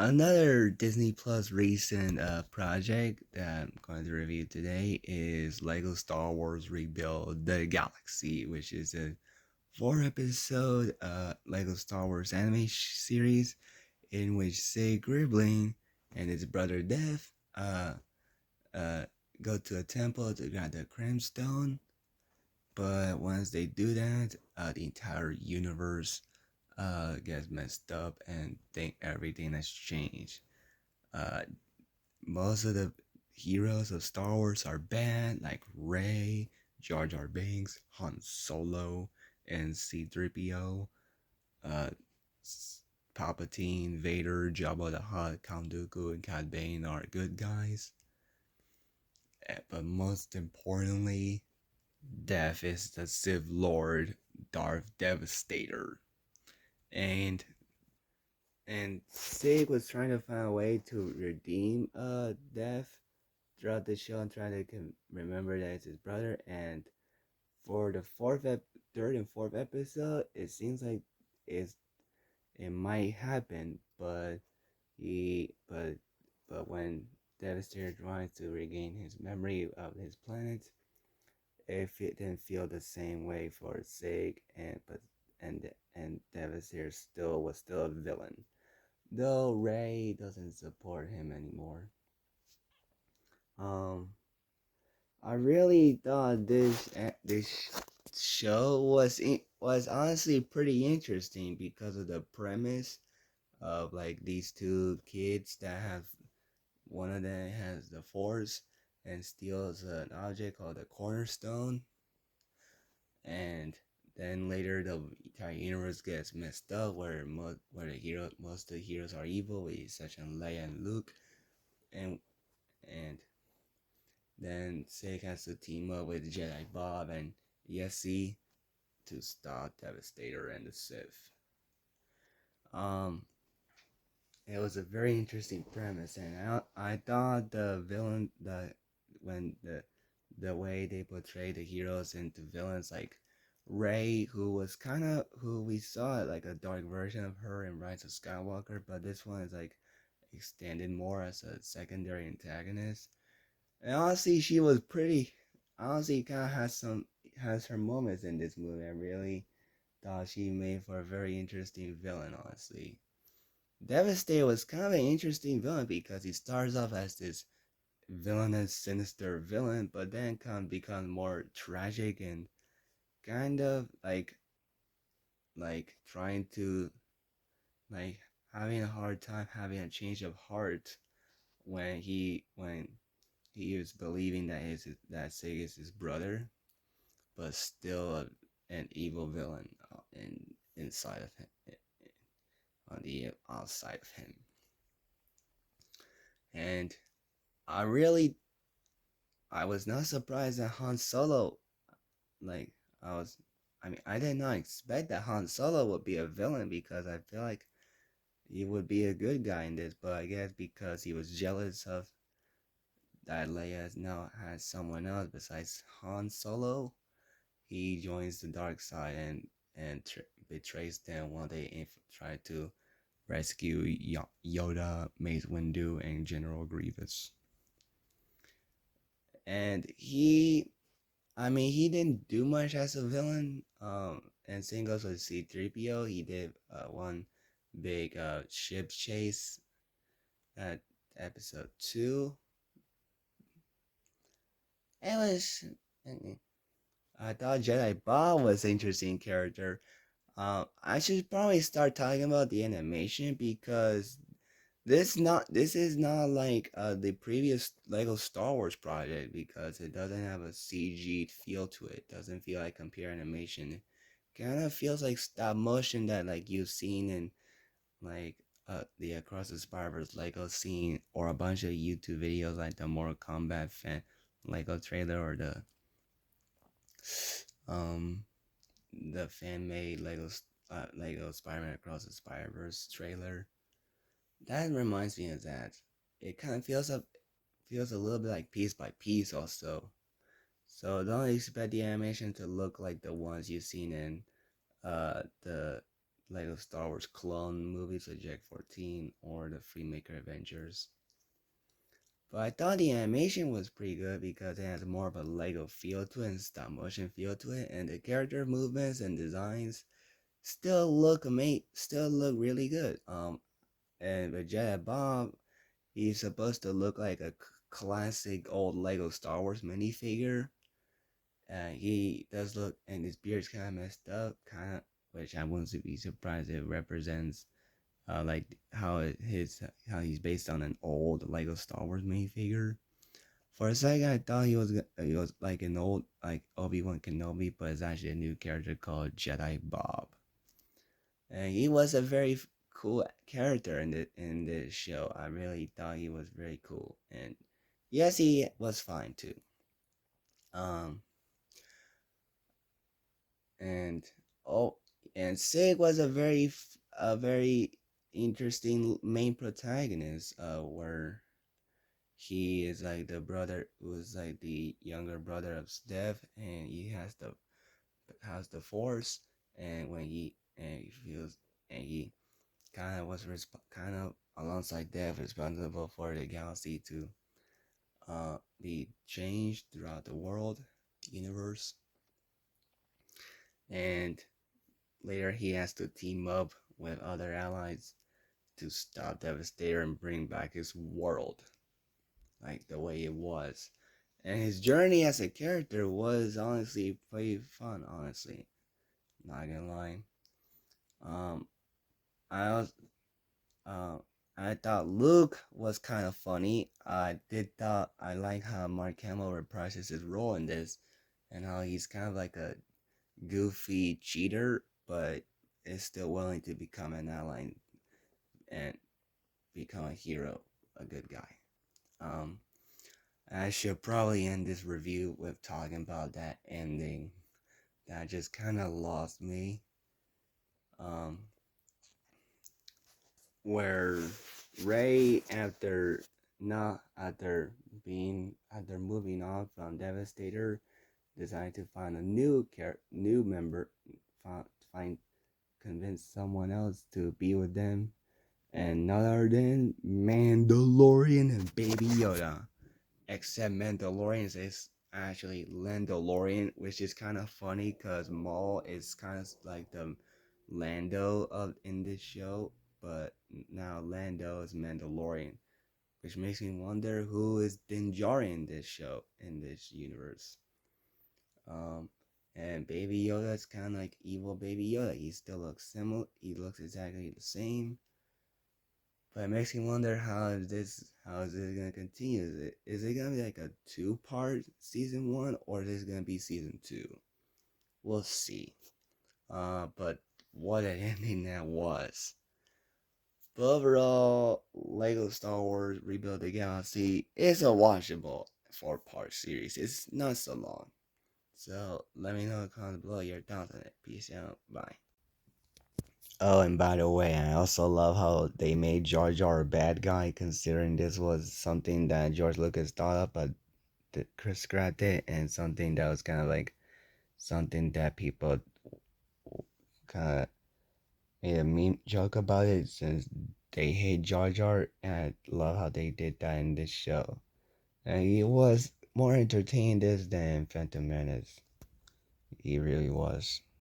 Another Disney Plus recent project that I'm going to review today is Lego Star Wars Rebuild the Galaxy, which is a 4 episode Lego Star Wars anime series in which Sig Gribling and his brother Dev uh, go to a temple to grab the Cram Stone. But once they do that, the entire universe gets messed up and think everything has changed. Uh, Most of the heroes of Star Wars are bad, like Rey, Jar Jar Binks, Han Solo, and C-3PO. Uh, Palpatine, Vader, Jabba the Hutt, Count Dooku, and Cad Bane are good guys. But most importantly, Death is the Sith Lord, Darth Devastator. And Sig was trying to find a way to redeem Death throughout the show and trying to remember that it's his brother. And for the third and fourth episode, it seems like it's it might happen, but he but when Devastator tries to regain his memory of his planet, it didn't feel the same way for Sig, and Devastator still a villain, though Rey doesn't support him anymore. Um, I really thought this show was honestly pretty interesting because of the premise of like these two kids that have one of them has the Force and steals an object called the Cornerstone, and then later the entire universe gets messed up where most of the heroes are evil, with exception of Leia and Luke, and and then Sig has to team up with Jedi Bob and Yessie to stop Devastator and the Sith. Um, it was a very interesting premise, and I thought the villain when the way they portray the heroes into villains, like Rey, who we saw like a dark version of her in Rise of Skywalker, but this one is like extended more as a secondary antagonist. And honestly, she was pretty. Honestly, kind of has her moments in this movie. I really thought she made for a very interesting villain. Honestly, Devastator was kind of an interesting villain because he starts off as this villainous, sinister villain, but then kind of becomes more tragic and kind of like trying to like having a hard time having a change of heart when he is believing that Sig is his brother, but still an evil villain inside of him, on the outside of him. And I really, I was not surprised that Han Solo, like, I was, I mean, I did not expect that Han Solo would be a villain because I feel like he would be a good guy in this, but I guess because he was jealous of that Leia now has someone else besides Han Solo, he joins the dark side and betrays them while they try to rescue Yoda, Mace Windu, and General Grievous. And I mean, he didn't do much as a villain. And same goes with C-3PO. He did one big ship chase at episode 2. It was. I thought Jedi Bob was an interesting character. I should probably start talking about the animation because this is not like the previous Lego Star Wars project because it doesn't have a CG feel to it. It doesn't feel like computer animation. It kind of feels like stop motion that like you've seen in like the Across the Spider-Verse Lego scene or a bunch of YouTube videos like the Mortal Kombat fan Lego trailer or um the fan made Lego Spider-Man Across the Spider-Verse trailer. That reminds me of that. It kind of feels a little bit like piece by piece also. So don't expect the animation to look like the ones you've seen in the Lego Star Wars clone movies like Jack 14 or the Freemaker Adventures. But I thought the animation was pretty good because it has more of a Lego feel to it and stop motion feel to it, and the character movements and designs still look really good. And with Jedi Bob, he's supposed to look like a classic old Lego Star Wars minifigure. He does look, and his beard's kind of messed up, which I wouldn't be surprised if it represents like how he's based on an old Lego Star Wars minifigure. For a second, I thought he was like an old like Obi-Wan Kenobi, but it's actually a new character called Jedi Bob, and he was a very cool character in this show. I really thought he was very cool, and yes, he was fine too. Um, and oh, and Sig was a very interesting main protagonist. Where he is like the brother who's like the younger brother of Steph, and he has the Force, and when he feels and he kind of alongside Dev responsible for the galaxy to be changed throughout the world universe, and later he has to team up with other allies to stop Devastator and bring back his world like the way it was. And his journey as a character was honestly pretty fun, honestly. Not gonna lie. Um I was uh I thought Luke was kind of funny. I did thought I like how Mark Hamill reprises his role in this, and how he's kind of like a goofy cheater, but is still willing to become an ally and become a hero, a good guy. Um, I should probably end this review with talking about that ending that just kind of lost me. Um, where Ray, after moving on from Devastator, decided to find a new member, find convince someone else to be with them, and none other than Mandalorian and Baby Yoda. Except Mandalorian is actually Landalorian, which is kind of funny because Maul is kind of like the Lando of in this show, but now Lando is Mandalorian, which makes me wonder who is Din Djarin in this show in this universe. Um, and Baby Yoda is kind of like evil Baby Yoda. He still looks similar. He looks exactly the same. But it makes me wonder how is this gonna continue? Is it gonna be like a 2-part season one, or is it gonna be season two? We'll see. But what an ending that was. But overall, Lego Star Wars Rebuild the Galaxy is a watchable 4-part series. It's not so long. So let me know in the comments below your thoughts on it. Peace out. Bye. Oh, and by the way, I also love how they made Jar Jar a bad guy, considering this was something that George Lucas thought up, but Chris scrapped it, and something that was kind of like something that people kind of made a meme joke about it since they hate Jar Jar, and I love how they did that in this show. And he was more entertaining this than Phantom Menace. He really was.